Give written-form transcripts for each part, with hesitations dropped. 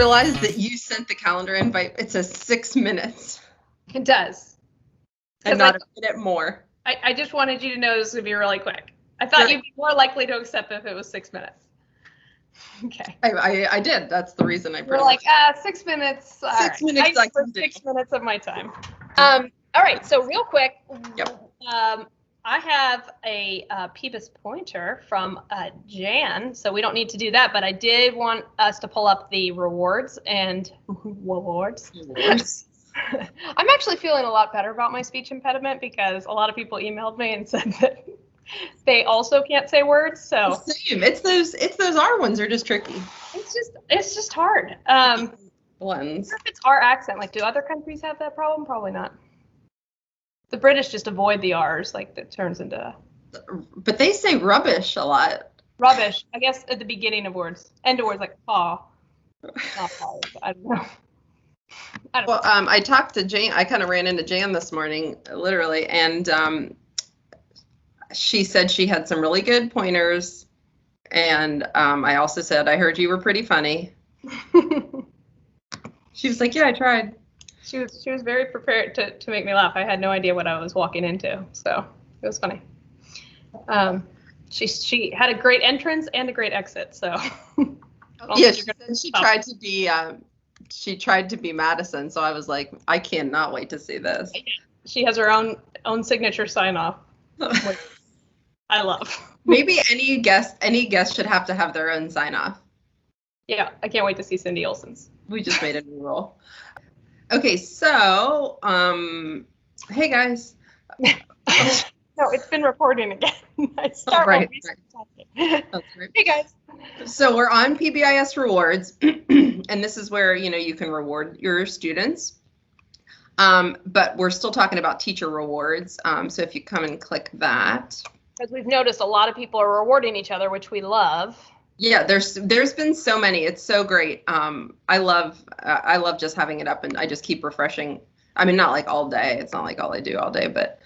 realize that you sent the calendar invite. It says 6 minutes. It does. And not a minute more. I just wanted you to know this would be really quick. I thought you'd be more likely to accept if it was 6 minutes. Okay. I did. That's the reason I put it. We're like, 6 minutes. 6 minutes. I for 6 minutes of my time. All right. So real quick. Yep. I have a PBIS pointer from Jan, so we don't need to do that, but I did want us to pull up the rewards and rewards. I'm actually feeling a lot better about my speech impediment because a lot of people emailed me and said that they also can't say words. So same. It's those R ones are just tricky. It's just hard. Ones. If it's our accent, like do other countries have that problem? Probably not. The British just avoid the R's, like that turns into. But they say rubbish a lot. Rubbish, I guess, at the beginning of words. End of words like paw. Not paw. I don't know. Well, I talked to Jan. I kind of ran into Jan this morning, literally, and she said she had some really good pointers. And I also said, I heard you were pretty funny. She was like, yeah, I tried. She was very prepared to make me laugh. I had no idea what I was walking into, so it was funny. She had a great entrance and a great exit, so. Yeah, she tried to be Madison, so I was like, I cannot wait to see this. She has her own signature sign off, which I love. Maybe any guest should have to have their own sign off. Yeah, I can't wait to see Cindy Olson's. We just made a new rule. Okay, so, hey guys. No, it's been recording again. I start right. That's right. Hey guys. So we're on PBIS rewards, and this is where, you can reward your students. But we're still talking about teacher rewards. So if you come and click that. Because we've noticed a lot of people are rewarding each other, which we love. Yeah, there's been so many. It's so great. I love just having it up, and I just keep refreshing. I mean, not like all day. It's not like all I do all day, but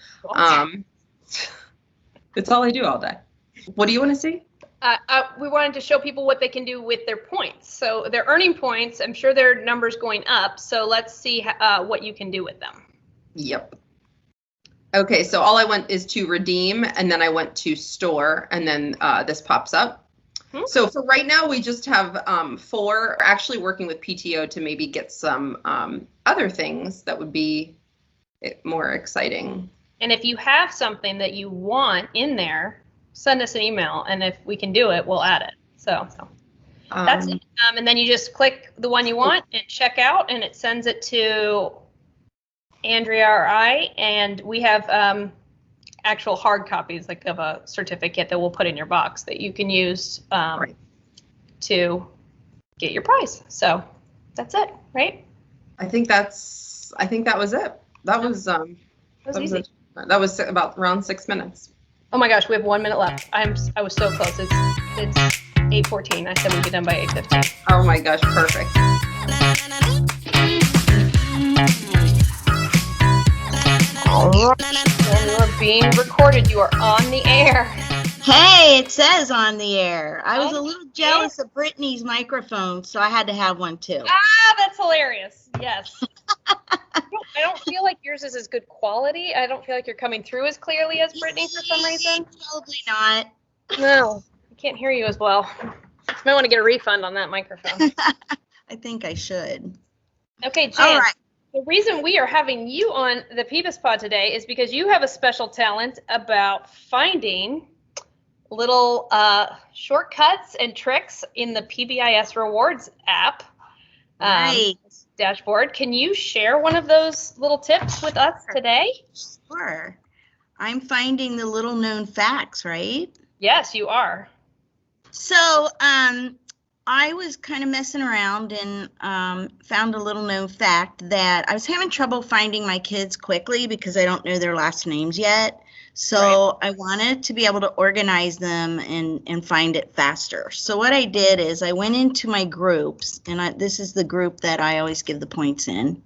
it's all I do all day. What do you want to see? We wanted to show people what they can do with their points. So they're earning points. I'm sure their number's going up. So let's see what you can do with them. Yep. Okay, so all I went is to redeem, and then I went to store, and then this pops up. So for right now, we just have 4. We're actually working with PTO to maybe get some other things that would be more exciting. And if you have something that you want in there, send us an email, and if we can do it, we'll add it. So that's it. And then you just click the one you want and check out, and it sends it to Andrea or I, and we have actual hard copies, like of a certificate that we'll put in your box that you can use to get your prize. So that's it, right? I think that was it. That was easy. That was about around 6 minutes. Oh my gosh, we have 1 minute left. I was so close. It's 8:14. I said we'd be done by 8:15. Oh my gosh, perfect. You're being recorded. You are on the air. Hey, it says on the air. I was a little jealous of Brittany's microphone, so I had to have one too. Ah, that's hilarious. Yes. I don't feel like yours is as good quality. I don't feel like you're coming through as clearly as Brittany for some reason. Probably not. No, I can't hear you as well. You might want to get a refund on that microphone. I think I should. Okay, Jan. All right. The reason we are having you on the PBIS Pod today is because you have a special talent about finding little shortcuts and tricks in the PBIS Rewards app dashboard. Can you share one of those little tips with us today? Sure. I'm finding the little known facts, right? Yes, you are. So I was kind of messing around and found a little known fact that I was having trouble finding my kids quickly because I don't know their last names yet. So I wanted to be able to organize them and find it faster. So what I did is I went into my groups, and this is the group that I always give the points in.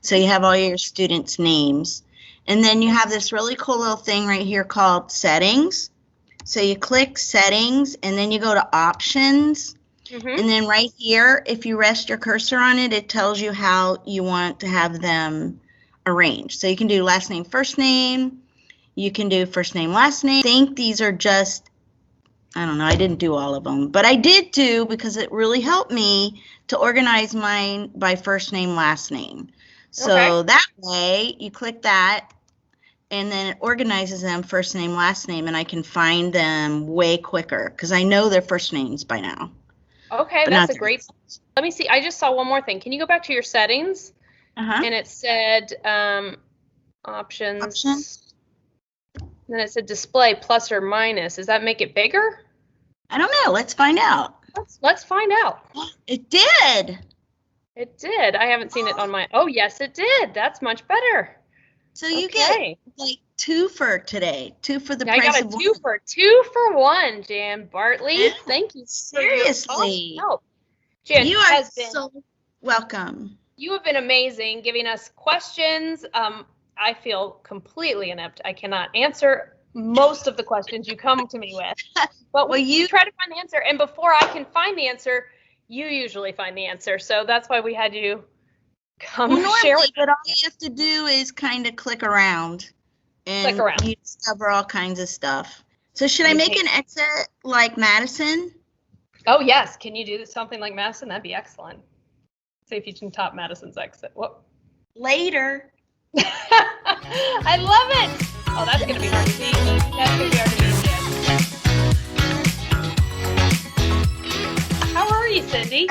So you have all your students' names. And then you have this really cool little thing right here called settings. So you click settings, and then you go to options. And then right here, if you rest your cursor on it, it tells you how you want to have them arranged. So you can do last name, first name. You can do first name, last name. I think these are just, I don't know, I didn't do all of them, but I did do, because it really helped me to organize mine by first name, last name. So that way you click that, and then it organizes them first name, last name, and I can find them way quicker because I know their first names by now. Okay, that's a great. Let me see. I just saw one more thing. Can you go back to your settings? And it said options. Then it said display plus or minus. Does that make it bigger? I don't know. Let's find out. Let's find out. It did. It did. I haven't seen it on my. Oh, yes, it did. That's much better. So you get like 2 for today. 2 for the price of 1. I got a 2 for 1, Jan Bartley. Yeah. Thank you. Seriously. Jan, you are so welcome. You have been amazing giving us questions. I feel completely inept. I cannot answer most of the questions you come to me with. But you try to find the answer. And before I can find the answer, you usually find the answer. So that's why we had you come share with us. All you have to do is kind of click around. And you discover all kinds of stuff. So should I make an exit like Madison? Oh, yes. Can you do something like Madison? That'd be excellent. See if you can top Madison's exit. Whoop. Later. I love it. Oh, that's going to be hard to see. That's going to be hard to see. How are you, Cindy?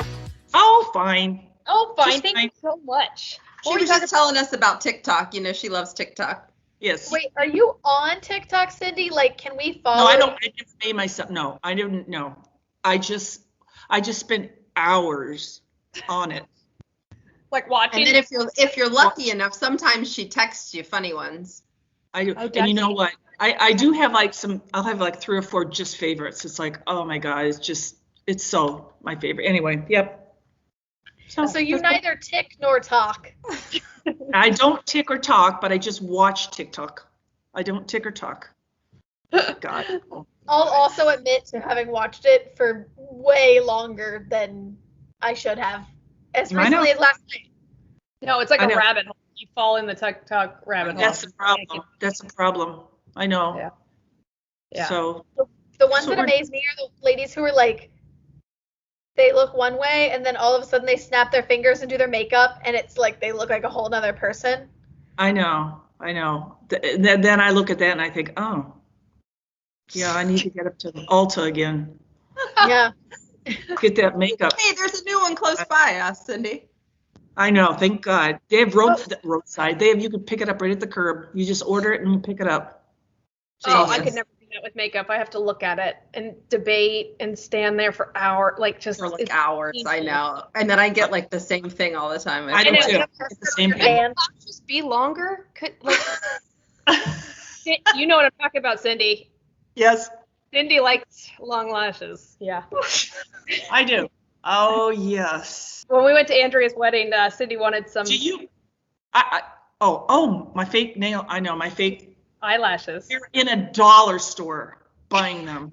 Oh, fine. Oh, fine. Thank you so much. She was just telling us about TikTok. You know, she loves TikTok. Yes. Wait, are you on TikTok, Cindy? Like, can we follow? No, I don't. I didn't pay myself. No, I didn't know. I just spent hours on it. Like watching. And then if you're lucky enough, sometimes she texts you funny ones. I do. And you know what? I do have like I'll have like 3 or 4 just favorites. It's like, oh my God, it's so my favorite. Anyway, yep. So you neither tick nor talk. I don't tick or talk, but I just watch TikTok. I don't tick or talk. God. I'll also admit to having watched it for way longer than I should have. As recently as last night. No, it's like a rabbit hole. You fall in the TikTok rabbit hole. That's the problem. That's a problem. I know. Yeah. So the ones that amaze me are the ladies who are like, they look one way and then all of a sudden they snap their fingers and do their makeup and it's like they look like a whole nother person. I know. Then I look at that and I think, oh, yeah, I need to get up to Ulta again. Yeah. Get that makeup. Hey, there's a new one close by us, Cindy. I know. Thank God. They have roadside. You can pick it up right at the curb. You just order it and you pick it up. Oh, I could never do that with makeup. I have to look at it and debate and stand there for hours, hours. I know. And then I get like the same thing all the time. I do too. It's the same thing. Could just be longer. You know what I'm talking about, Cindy. Yes. Cindy likes long lashes. Yeah. I do. Oh, yes. When we went to Andrea's wedding, Cindy wanted some. Do you? My fake nail. I know, my fake eyelashes. You're in a dollar store buying them.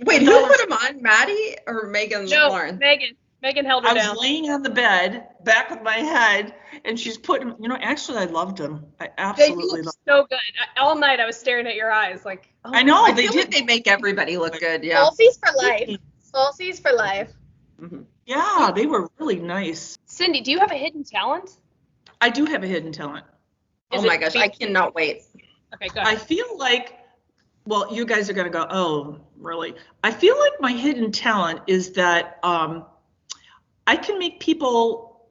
Wait, who put them on? Maddie or Megan? No, Megan. Megan held her down. I was laying on the bed, back with my head, and she's putting. Actually, I loved them. I absolutely loved them. So good. All night I was staring at your eyes, like. Oh, I know they did. They make everybody look good. Yeah. Falsies for life. Falsies for life. Mm-hmm. Yeah, they were really nice. Cindy, do you have a hidden talent? I do have a hidden talent. Oh my gosh, I cannot wait. Okay, go ahead. I feel like, well, you guys are gonna go, oh, really? I feel like my hidden talent is that I can make people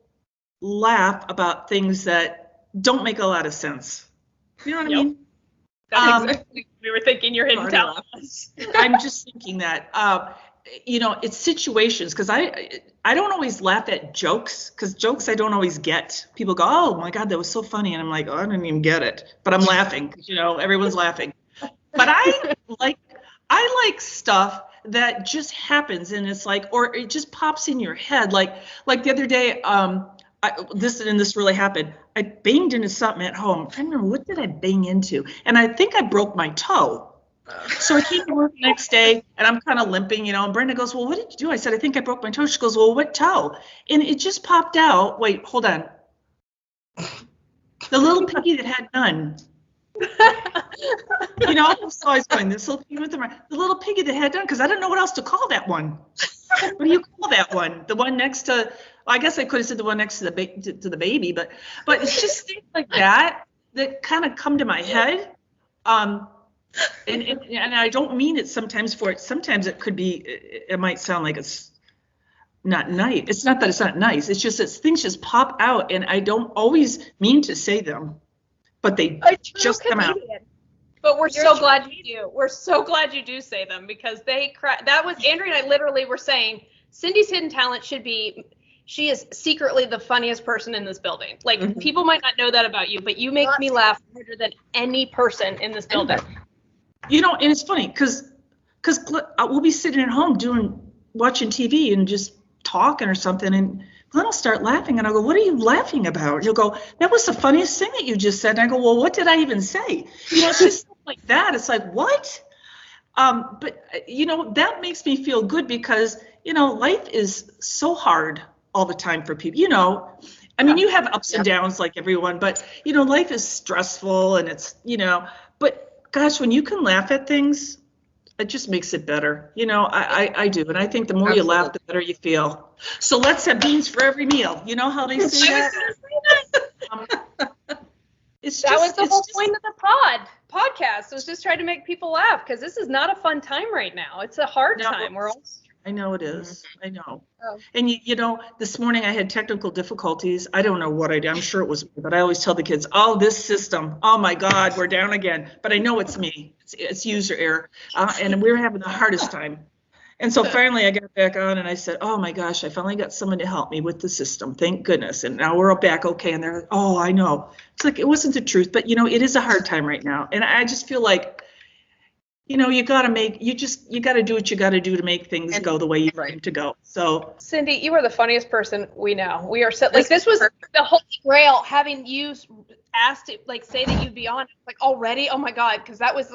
laugh about things that don't make a lot of sense. You know what I mean? That's exactly what we were thinking your hidden talent was. I'm just thinking that, it's situations, because I don't always laugh at jokes, because jokes I don't always get. People go, oh my God, that was so funny. And I'm like, oh, I didn't even get it. But I'm laughing, everyone's laughing. But I like stuff that just happens, and it's like, or it just pops in your head. Like the other day, this really happened. I banged into something at home. I don't remember, what did I bang into? And I think I broke my toe. So I came to work the next day and I'm kind of limping, and Brenda goes, well, what did you do? I said, I think I broke my toe. She goes, well, what toe? And it just popped out. Wait, hold on. The little piggy that had none. I was always going, this little piggy with the little piggy that had none, because I don't know what else to call that one. What do you call that one? The one next to, well, I guess I could have said the one next to the baby, but it's just things like that kind of come to my head. And I don't mean it sometimes for it. Sometimes it could be, it might sound like it's not nice. It's not that it's not nice. It's just that things just pop out, and I don't always mean to say them, but they just come out. But we're so glad you do. We're so glad you do say them, because that was Andrea and I literally were saying Cindy's hidden talent she is secretly the funniest person in this building. Like, people might not know that about you, but you make me laugh harder than any person in this building. And it's funny because we'll be sitting at home watching TV and just talking or something, and Glenn will start laughing, and I'll go, what are you laughing about? He'll go, that was the funniest thing that you just said. And I go, well, what did I even say? It's just like that. It's like, what? But that makes me feel good, because, life is so hard all the time for people. I mean, you have ups and downs like everyone, but, life is stressful, and it's, but gosh, when you can laugh at things, it just makes it better. I do. And I think the more you laugh, the better you feel. So let's have beans for every meal. You know how they say that? That was the whole point of the podcast, was just trying to make people laugh, because this is not a fun time right now. It's a hard time. We're all. I know it is. I know. Oh. And this morning I had technical difficulties. I don't know what I did. I'm sure it was me, but I always tell the kids, oh, this system, oh my God, we're down again. But I know it's me. It's user error. And we're having the hardest time. And so finally I got back on and I said, oh my gosh, I finally got someone to help me with the system. Thank goodness. And now we're all back okay. And they're like, oh, I know. It's like, it wasn't the truth, but it is a hard time right now. And I just feel like, you got to do what you got to do to make things go the way you want them to go. So, Cindy, you are the funniest person we know. We are so, this was the holy grail, having you asked it, say that you'd be on, already. Oh my God. Because that was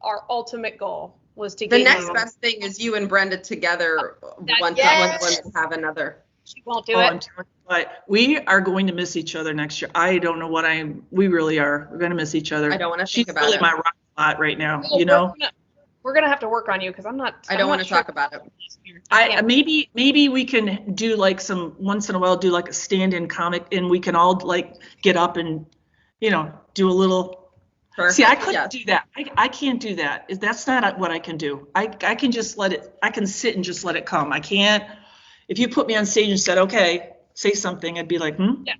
our ultimate goal, was to get the next best thing is you and Brenda together. Once have another. She won't do it. But we are going to miss each other next year. I don't know we really are. We're going to miss each other. I don't want to think about it. She's really my rock spot right now, We're gonna have to work on you, because I'm not. I don't want to talk about it. Maybe we can do once in a while do a stand-in comic, and we can all get up and do a little. Perfect. See, I couldn't do that. I can't do that. That's not what I can do. I can just I can sit and just let it come. I can't. If you put me on stage and said, okay, say something, I'd be like, Yeah.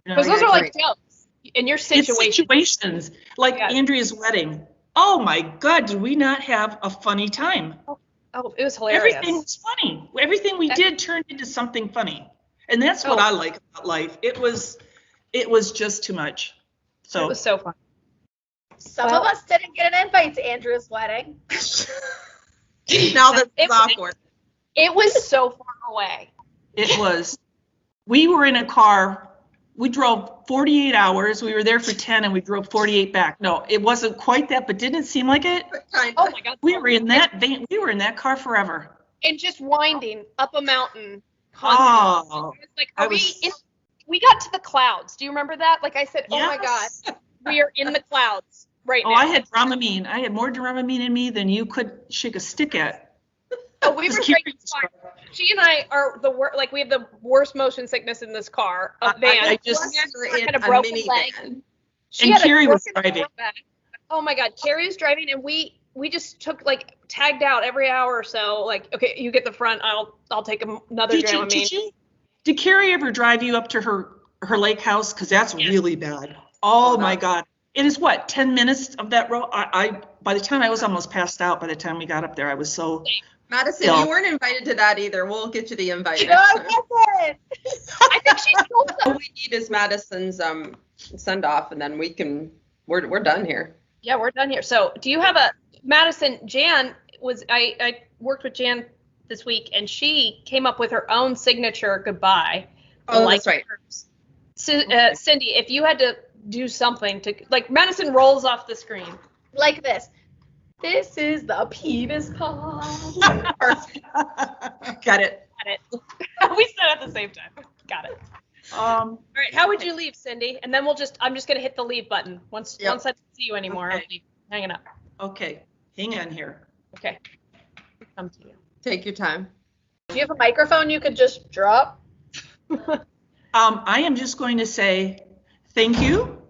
Because those are jokes in your situation. It's situations Andrea's wedding. Oh my God, did we not have a funny time? Oh, it was hilarious. Everything was funny. Everything we did turned into something funny. And that's what I like about life. It was just too much. So it was so fun. Some of us didn't get an invite to Andrew's wedding. Now that's awkward. It was so far away. It was. We were in a car. We drove 48 hours. We were there for 10 and we drove 48 back. No, it wasn't quite that, but didn't it seem like it? Oh my God. We were in that van. We were in that car forever. And just winding up a mountain. Oh. We got to the clouds. Do you remember that? I said, oh my God, we are in the clouds right now. Oh, I had Dramamine. I had more Dramamine in me than you could shake a stick at. Oh, we were drinking. She and I are the worst. We have the worst motion sickness in this car. Van. I just had a broken leg. And Carrie was driving. Oh my God, Carrie was driving, and we just took tagged out every hour or so. Okay, you get the front. I'll take another Dramamine. Did Carrie ever drive you up to her lake house? Because that's really bad. Oh my God. It is 10 minutes of that road. By the time I was almost passed out. By the time we got up there, I was so. Madison, you weren't invited to that either. We'll get you the invite. No, I wasn't. I think she's told us. All we need is Madison's send off, and then we're done here. Yeah, we're done here. So, do you have Madison? I worked with Jan this week, and she came up with her own signature goodbye. Oh, that's right. So, Cindy, if you had to do something to Madison rolls off the screen like this. This is the PBIS Pod. Got it. Got it. We said it at the same time. Got it. All right. How would you leave, Cindy? And then I'm just gonna hit the leave button once I don't see you anymore. Okay. I'll leave. Hanging up. Okay, hang on here. Okay. Come to you. Take your time. Do you have a microphone you could just drop? I am just going to say thank you,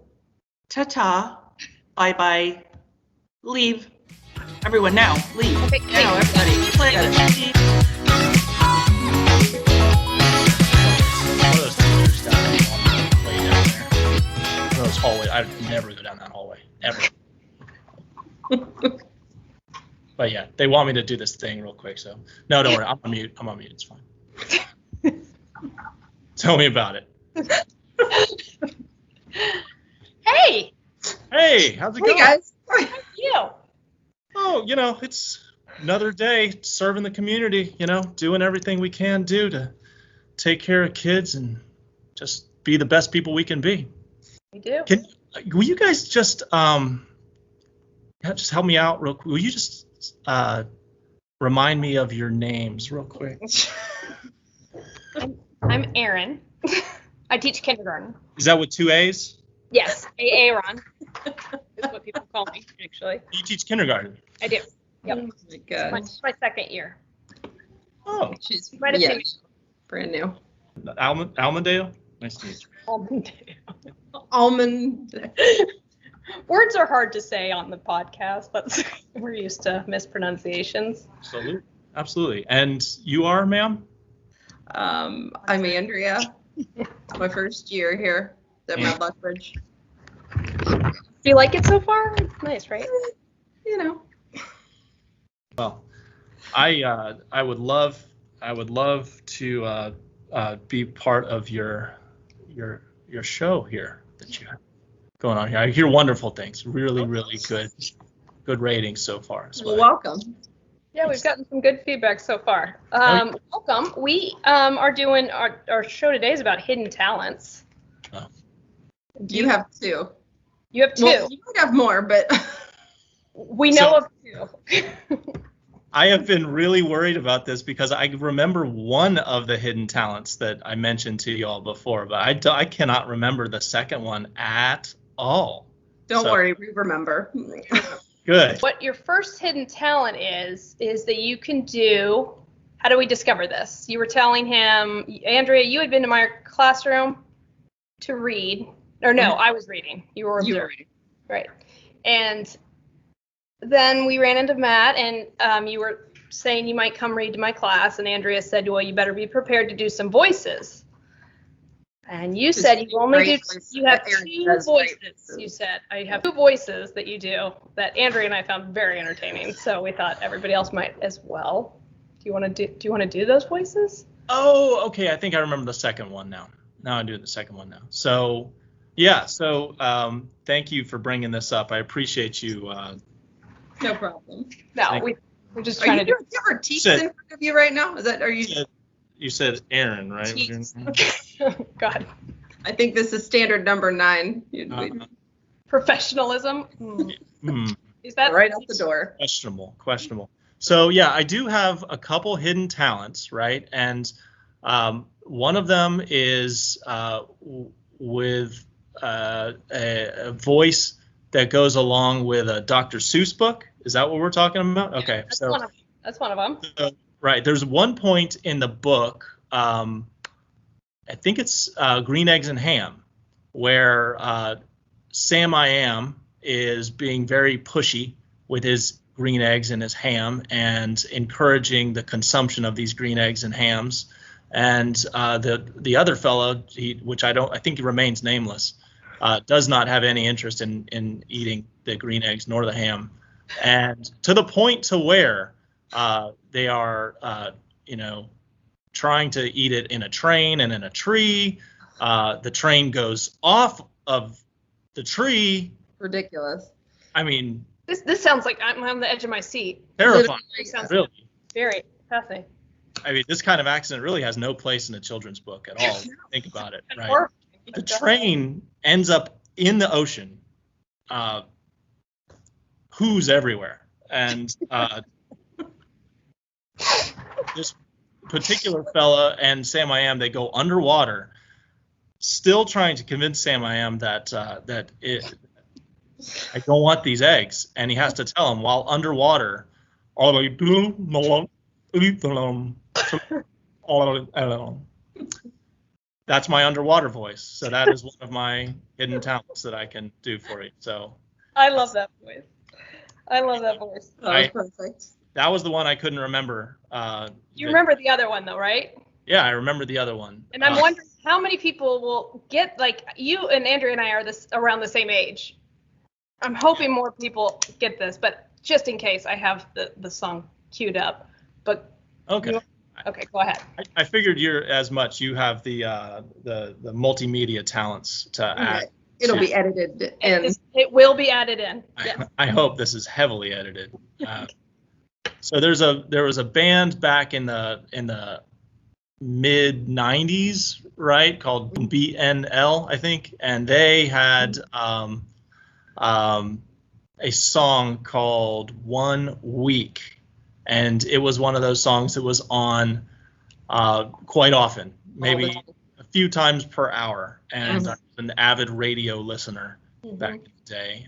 ta-ta, bye-bye, leave. Everyone now, leave. Okay, Now, everybody, play. One of those things down there, way down there. One of those hallways. I'd never go down that hallway, ever. But yeah, they want me to do this thing real quick, so no, don't worry. I'm on mute. It's fine. Tell me about it. Hey. Hey, how's it Hey going? guys. How are you? Oh, it's another day serving the community, doing everything we can do to take care of kids and just be the best people we can be. We do. Will you guys just help me out real quick? Will you just remind me of your names real quick? I'm Erin. I teach kindergarten. Is that with 2 A's? Yes, Aaron is what people call me, actually. You teach kindergarten? I do. Yep. Oh my It's gosh. my second year. Oh, She's Might have seen me. brand new. Almondale? Nice to meet you. Almond. Words are hard to say on the podcast, but we're used to mispronunciations. Absolutely. And you are, ma'am? I'm Andrea. It's my first year here at Mount Lethbridge. Do you like it so far? It's nice, right? Well, I would love to be part of your show here that you have going on here. I hear wonderful things. Really good ratings so far. Well, welcome. Yeah, we've gotten some good feedback so far. Welcome. We are doing our show today is about hidden talents. Oh. You have two. You have two. Well, you might have more, but We know of two. I have been really worried about this because I remember one of the hidden talents that I mentioned to you all before, but I cannot remember the second one at all. don't worry, we remember. Good. What your first hidden talent is that you can do. How do we discover this? You were telling him, Andrea, you had been to my classroom to read. Or no, I was reading. You were observing. Right. And then we ran into Matt, and you were saying you might come read to my class, and Andrea said, well, you better be prepared to do some voices. And you said you have two voices. You said, I have two voices that you do that Andrea and I found very entertaining. So we thought everybody else might as well. Do you want to do those voices? Oh, okay. I think I remember the second one now. Now I do the second one now. So, yeah. So, thank you for bringing this up. I appreciate you. No problem. No, we're just trying to do. Do you have our teeth in front of you right now? You said Aaron, right? God. I think this is standard number 9. Professionalism. Is that right out the door? Questionable. So yeah, I do have a couple hidden talents, right? And one of them is with a voice that goes along with a Dr. Seuss book. Is that what we're talking about? Okay, that's one of them. Right. There's one point in the book, I think it's Green Eggs and Ham, where Sam I Am is being very pushy with his green eggs and his ham and encouraging the consumption of these green eggs and hams. And the other fellow, I think he remains nameless, does not have any interest in eating the green eggs nor the ham. And to the point to where they are, trying to eat it in a train and in a tree. The train goes off of the tree. Ridiculous. I mean, this sounds like I'm on the edge of my seat. Terrifying. Really. Very fascinating. I mean, this kind of accident really has no place in a children's book at all. Think about it, right? The train ends up in the ocean. Who's everywhere. and this particular fella and Sam I Am, they go underwater, still trying to convince Sam I Am that I don't want these eggs, and he has to tell him while underwater, that's my underwater voice. So that is one of my hidden talents that I can do for you. So I love that voice. I love that voice. That was perfect. That was the one I couldn't remember. You remember the other one though, right? Yeah, I remember the other one. And I'm wondering how many people will get, like, you and Andrea and I are around the same age. I'm hoping more people get this, but just in case, I have the song queued up. But okay. Okay, go ahead. I figured you're as much. You have the multimedia talents to add. It'll be edited in. It will be added in. Yes. I hope this is heavily edited. So there was a band back in the mid 90s, right, called BNL, I think, and they had a song called 1 Week, and it was one of those songs that was on quite often, maybe a few times per hour, and I was an avid radio listener back in the day.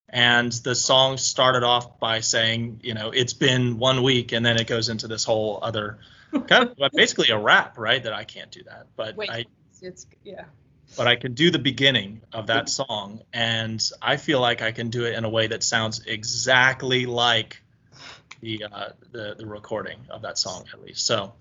And the song started off by saying, you know, it's been 1 week, and then it goes into this whole other kind of basically a rap, right? That I can't do that, but but I can do the beginning of that song, and I feel like I can do it in a way that sounds exactly like the recording of that song, at least. So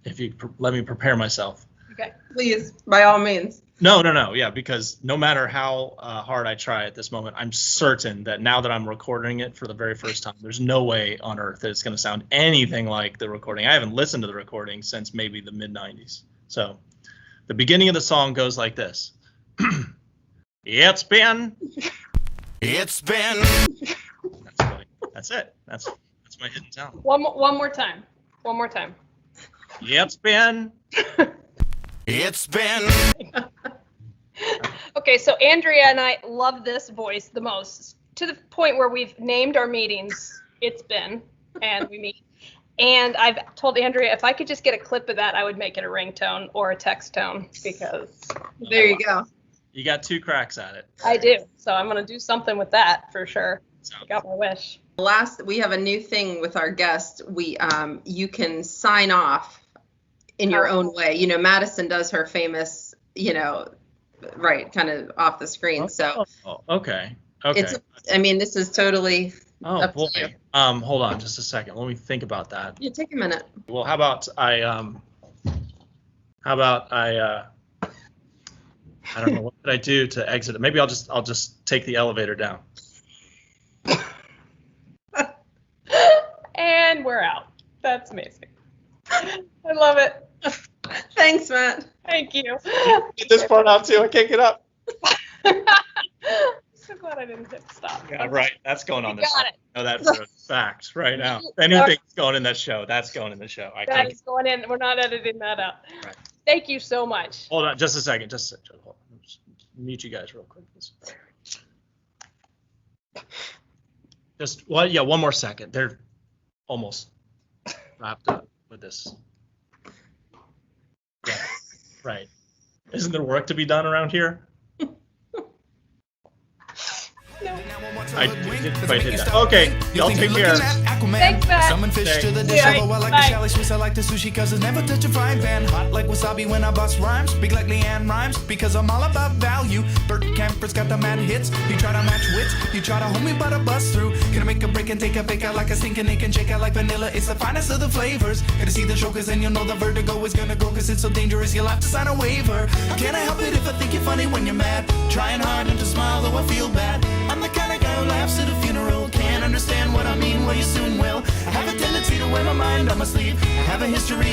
if you let me prepare myself. Okay. Please, by all means. No. Yeah, because no matter how hard I try at this moment, I'm certain that now that I'm recording it for the very first time, there's no way on earth that it's going to sound anything like the recording. I haven't listened to the recording since maybe the mid 90s. So the beginning of the song goes like this. It's been. That's it. That's my hidden talent. One more time. It's been. Okay, so Andrea and I love this voice the most, to the point where we've named our meetings It's Been, and we meet. And I've told Andrea if I could just get a clip of that, I would make it a ringtone or a text tone, because there you go. You got 2 cracks at it. I do. So I'm going to do something with that for sure. I got my wish. We have a new thing with our guests. You can sign off in your own way. You know, Madison does her famous, right, kind of off the screen. So okay. This is totally up boy. to you. Hold on just a second. Let me think about that. Yeah, take a minute. Well, how about I don't know, what could I do to exit it? Maybe I'll just take the elevator down. And we're out. That's amazing. I love it. Thanks, Matt. Thank you. Get this part out too. I can't get up. I'm so glad I didn't hit stop. Yeah, right. That's going on You this show. got it. I know that for a fact right now. Anything's going in that show. That's going in the show. That is going in. We're not editing that out. Right. Thank you so much. Hold on just a second. Hold on. Just mute you guys real quick. One more second. They're almost wrapped up with this. Yeah, right. Isn't there work to be done around here? No. I didn't quite hit that. Okay, y'all take care. Thanks, Matt. Summon fish to the dish. I like the Shelly Swiss. I like the sushi cause it's never touch a frying pan. Hot like wasabi when I bust rhymes. Big like Leanne rhymes because I'm all about value. Bert Camper's got the mad hits. You try to match wits. You try to hold me but I bust through. Gonna make a break and take a fake out like a stinking Nick and shake out like vanilla. It's the finest of the flavors. Gotta see the show cause then you'll know the vertigo is gonna go cause it's so dangerous you'll have to sign a waiver. Can I help it if I think you're funny when you're mad? Trying hard not to smile though I feel bad. I'm the kind of guy who laughs at a funeral. Can't understand what I mean, well you soon will. I have a tendency to wear my mind on my sleeve. I have a history of